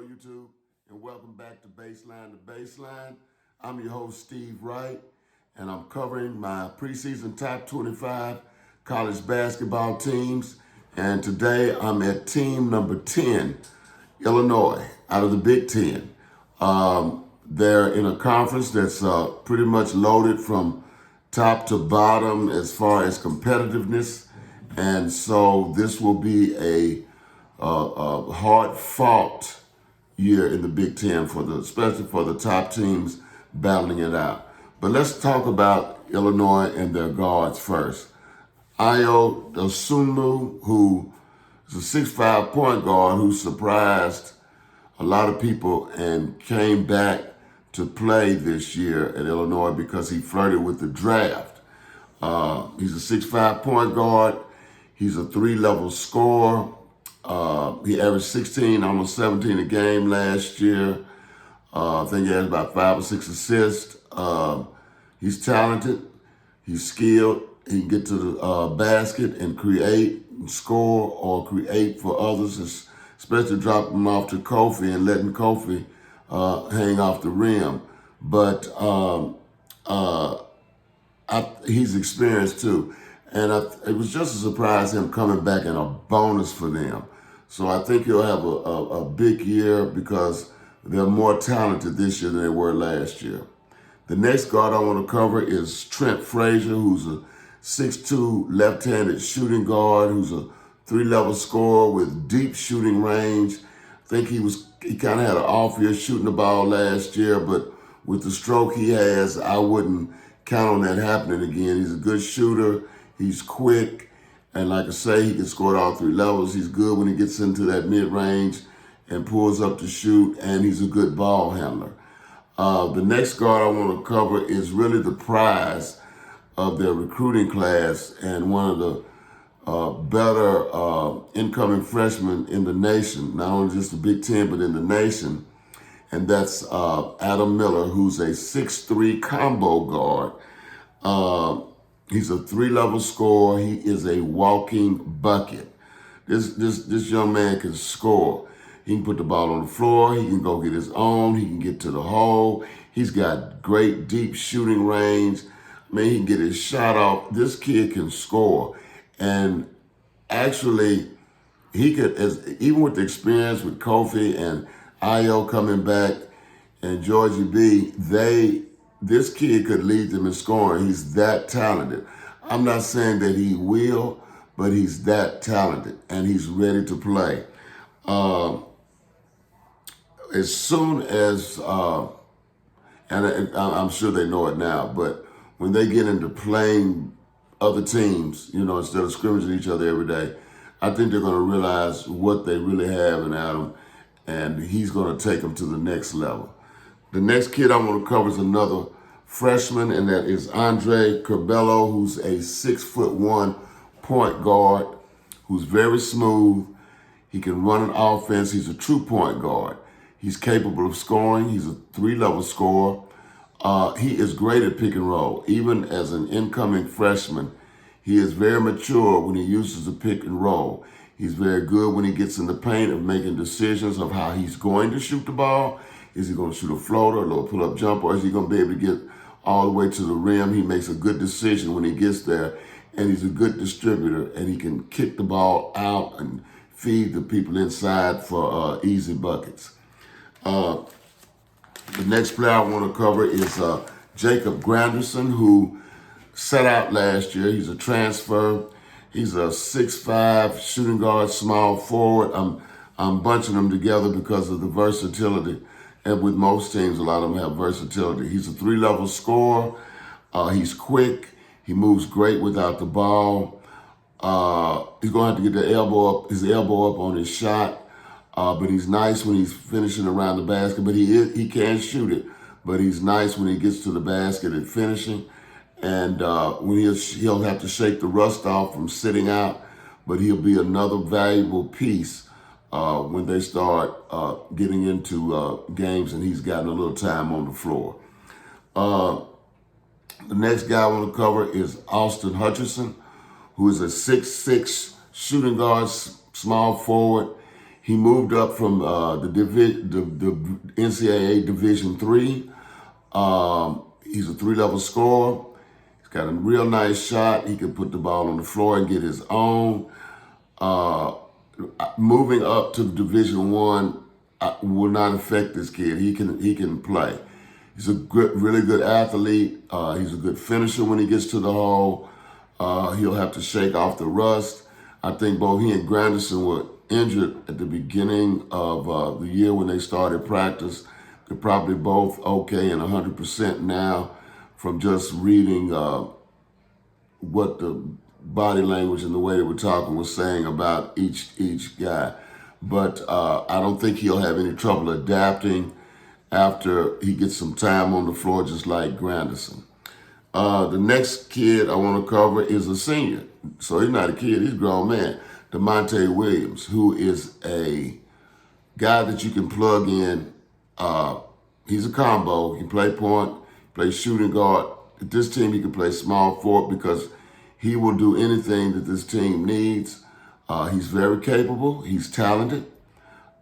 Hello, YouTube, and welcome back to Baseline to Baseline. I'm your host, Steve Wright, and I'm covering my preseason top 25 college basketball teams. And today I'm at team number 10, Illinois, out of the Big Ten. They're in a conference that's pretty much loaded from top to bottom as far as competitiveness. And so this will be a hard-fought year in the Big Ten especially for the top teams battling it out. But let's talk about Illinois and their guards first. Ayo Dosunmu, who is a 6'5" point guard who surprised a lot of people and came back to play this year at Illinois because he flirted with the draft. He's a 6'5" point guard. He's a three-level scorer. He averaged 16, almost 17 a game last year. I think he has about 5 or 6 assists. He's talented. He's skilled. He can get to the basket and create and score or create for others, especially dropping them off to Kofi and letting Kofi hang off the rim. But he's experienced too. And it was just a surprise him coming back and a bonus for them. So I think he'll have a big year because they're more talented this year than they were last year. The next guard I want to cover is Trent Frazier, who's a 6'2" left-handed shooting guard, who's a three-level scorer with deep shooting range. I think he kind of had an off year shooting the ball last year, but with the stroke he has, I wouldn't count on that happening again. He's a good shooter. He's quick. And like I say, he can score at all three levels. He's good when he gets into that mid-range and pulls up to shoot, and he's a good ball handler. The next guard I want to cover is really the prize of their recruiting class and one of the better incoming freshmen in the nation, not only just the Big Ten, but in the nation. And that's Adam Miller, who's a 6'3" combo guard. He's a three-level scorer. He is a walking bucket. This young man can score. He can put the ball on the floor. He can go get his own. He can get to the hole. He's got great deep shooting range. I mean, he can get his shot off. This kid can score. And actually, he could, even with the experience with Kofi and Ayo coming back and Georgie B, this kid could lead them in scoring. He's that talented. I'm not saying that he will, but he's that talented, and he's ready to play. As soon as, and I'm sure they know it now, but when they get into playing other teams, instead of scrimmaging each other every day, I think they're going to realize what they really have in Adam, and he's going to take them to the next level. The next kid I want to cover is another freshman, and that is Andre Curbelo, who's a 6'1" point guard, who's very smooth. He can run an offense. He's a true point guard. He's capable of scoring. He's a three-level scorer. He is great at pick and roll. Even as an incoming freshman, he is very mature when he uses the pick and roll. He's very good when he gets in the paint of making decisions of how he's going to shoot the ball. Is he going to shoot a floater, a little pull-up jump, or is he going to be able to get all the way to the rim? He makes a good decision when he gets there, and he's a good distributor, and he can kick the ball out and feed the people inside for easy buckets. The next player I want to cover is Jacob Granderson, who sat out last year. He's a transfer. He's a 6'5" shooting guard, small forward. I'm bunching them together because of the versatility. And with most teams, a lot of them have versatility. He's a three-level scorer. He's quick. He moves great without the ball. He's going to have to get his elbow up on his shot. But he's nice when he's finishing around the basket. But he can shoot it. But he's nice when he gets to the basket and finishing. And when he'll have to shake the rust off from sitting out. But he'll be another valuable piece when they start getting into games and he's gotten a little time on the floor. The next guy I want to cover is Austin Hutchinson, who is a 6'6" shooting guard, small forward. He moved up from the NCAA Division III. He's a three-level scorer. He's got a real nice shot. He can put the ball on the floor and get his own. Moving up to Division One will not affect this kid. He can play. He's a really good athlete. He's a good finisher when he gets to the hole. He'll have to shake off the rust. I think both he and Granderson were injured at the beginning of the year when they started practice. They're probably both okay and 100% now from just reading what the body language and the way they were talking was saying about each guy. But I don't think he'll have any trouble adapting after he gets some time on the floor, just like Granderson. The next kid I want to cover is a senior. So he's not a kid, he's a grown man. DeMonte Williams, who is a guy that you can plug in. He's a combo. He can play point, play shooting guard. At this team, he can play small forward because he will do anything that this team needs. He's very capable. He's talented.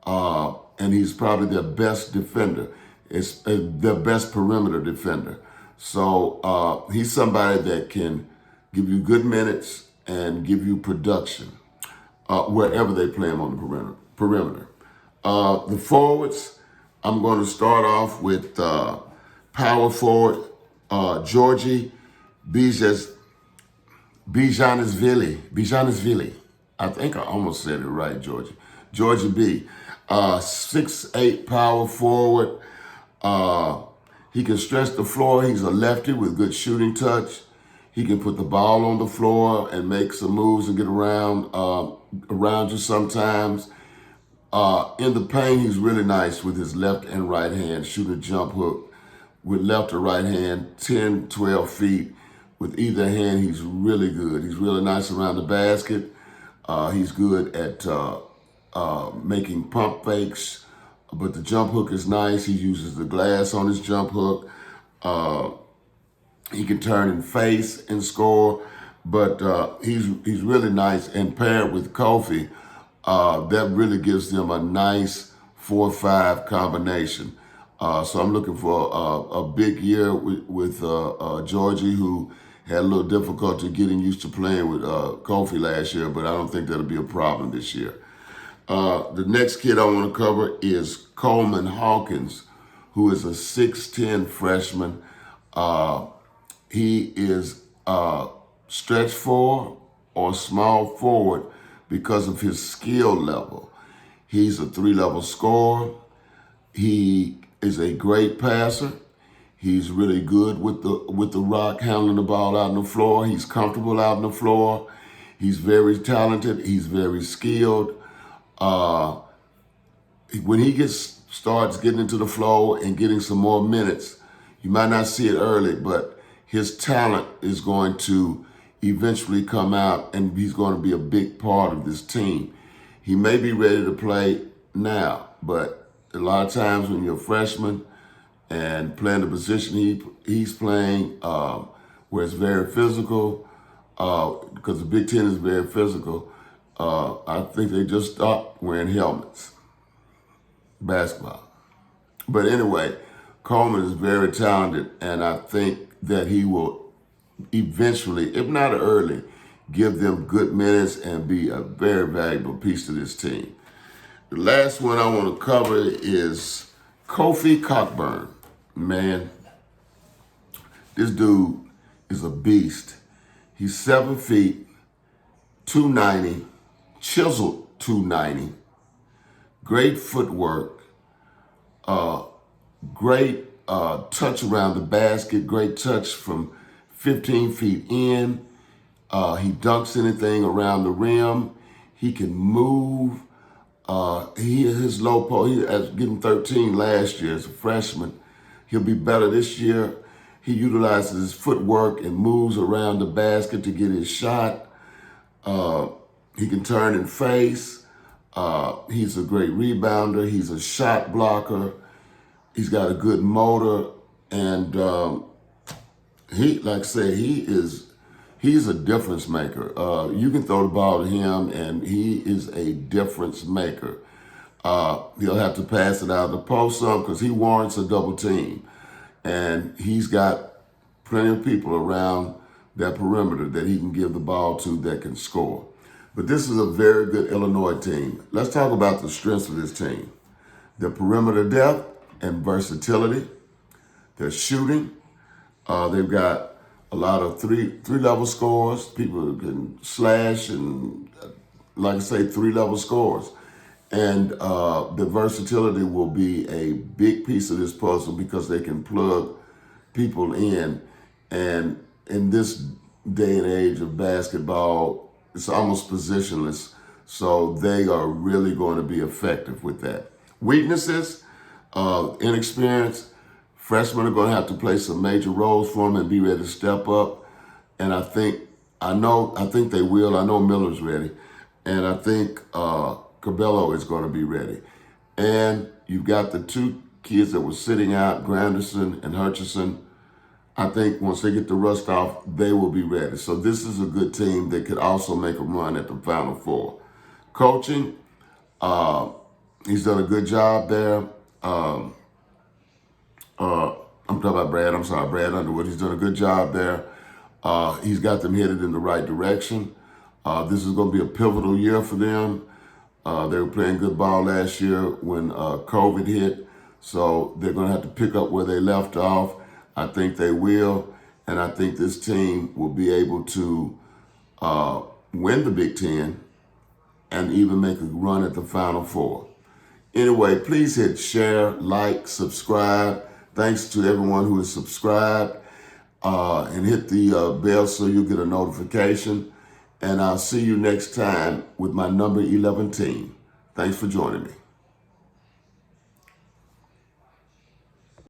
And he's probably their best defender. It's their best perimeter defender. So he's somebody that can give you good minutes and give you production wherever they play him on the perimeter. The forwards, I'm going to start off with power forward Georgie Bijanishvili. I think I almost said it right, Georgie B. 6'8" power forward. He can stretch the floor. He's a lefty with good shooting touch. He can put the ball on the floor and make some moves and get around you sometimes. In the paint, he's really nice with his left and right hand. Shoot a jump hook with left or right hand, 10, 12 feet. With either hand, he's really good. He's really nice around the basket. He's good at making pump fakes, but the jump hook is nice. He uses the glass on his jump hook. He can turn and face and score, but he's really nice. And paired with Kofi, that really gives them a nice 4-5 combination. So I'm looking for a big year with Georgie, who had a little difficulty getting used to playing with Kofi last year, but I don't think that'll be a problem this year. The next kid I want to cover is Coleman Hawkins, who is a 6'10" freshman. He is stretch forward or small forward because of his skill level. He's a 3-level scorer. He is a great passer. He's really good with the rock, handling the ball out on the floor. He's comfortable out on the floor. He's very talented. He's very skilled. When he starts getting into the flow and getting some more minutes, you might not see it early, but his talent is going to eventually come out, and he's going to be a big part of this team. He may be ready to play now, but a lot of times when you're a freshman and playing the position he's playing, where it's very physical, because the Big Ten is very physical, I think they just stopped wearing helmets. Basketball. But anyway, Coleman is very talented, and I think that he will eventually, if not early, give them good minutes and be a very valuable piece to this team. The last one I want to cover is Kofi Cockburn. Man, this dude is a beast. He's 7 feet, 290, chiseled 290, great footwork, great touch around the basket, great touch from 15 feet in. He dunks anything around the rim. He can move. His low post, he was getting 13 last year as a freshman. He'll be better this year. He utilizes his footwork and moves around the basket to get his shot. He can turn and face. He's a great rebounder. He's a shot blocker. He's got a good motor. And he, like I say, he's a difference maker. You can throw the ball to him, and he is a difference maker. He'll have to pass it out of the post some because he warrants a double team. And he's got plenty of people around that perimeter that he can give the ball to that can score. But this is a very good Illinois team. Let's talk about the strengths of this team. Their perimeter depth and versatility. Their shooting. They've got a lot of three-level scores. People who can slash and, like I say, three-level scores. And the versatility will be a big piece of this puzzle because they can plug people in. And in this day and age of basketball, it's almost positionless. So they are really going to be effective with that. Weaknesses, inexperience. Freshmen are going to have to play some major roles for them and be ready to step up. And I think they will. I know Miller's ready. And I think Cabello is going to be ready. And you've got the two kids that were sitting out, Granderson and Hutchison. I think once they get the rust off, they will be ready. So this is a good team that could also make a run at the Final Four. Coaching, he's done a good job there. I'm talking about Brad. I'm sorry, Brad Underwood. He's done a good job there. He's got them headed in the right direction. This is going to be a pivotal year for them. They were playing good ball last year when COVID hit, so they're going to have to pick up where they left off. I think they will, and I think this team will be able to win the Big Ten and even make a run at the Final Four. Anyway, please hit share, like, subscribe. Thanks to everyone who has subscribed, and hit the bell so you'll get a notification. And I'll see you next time with my number 11 team. Thanks for joining me.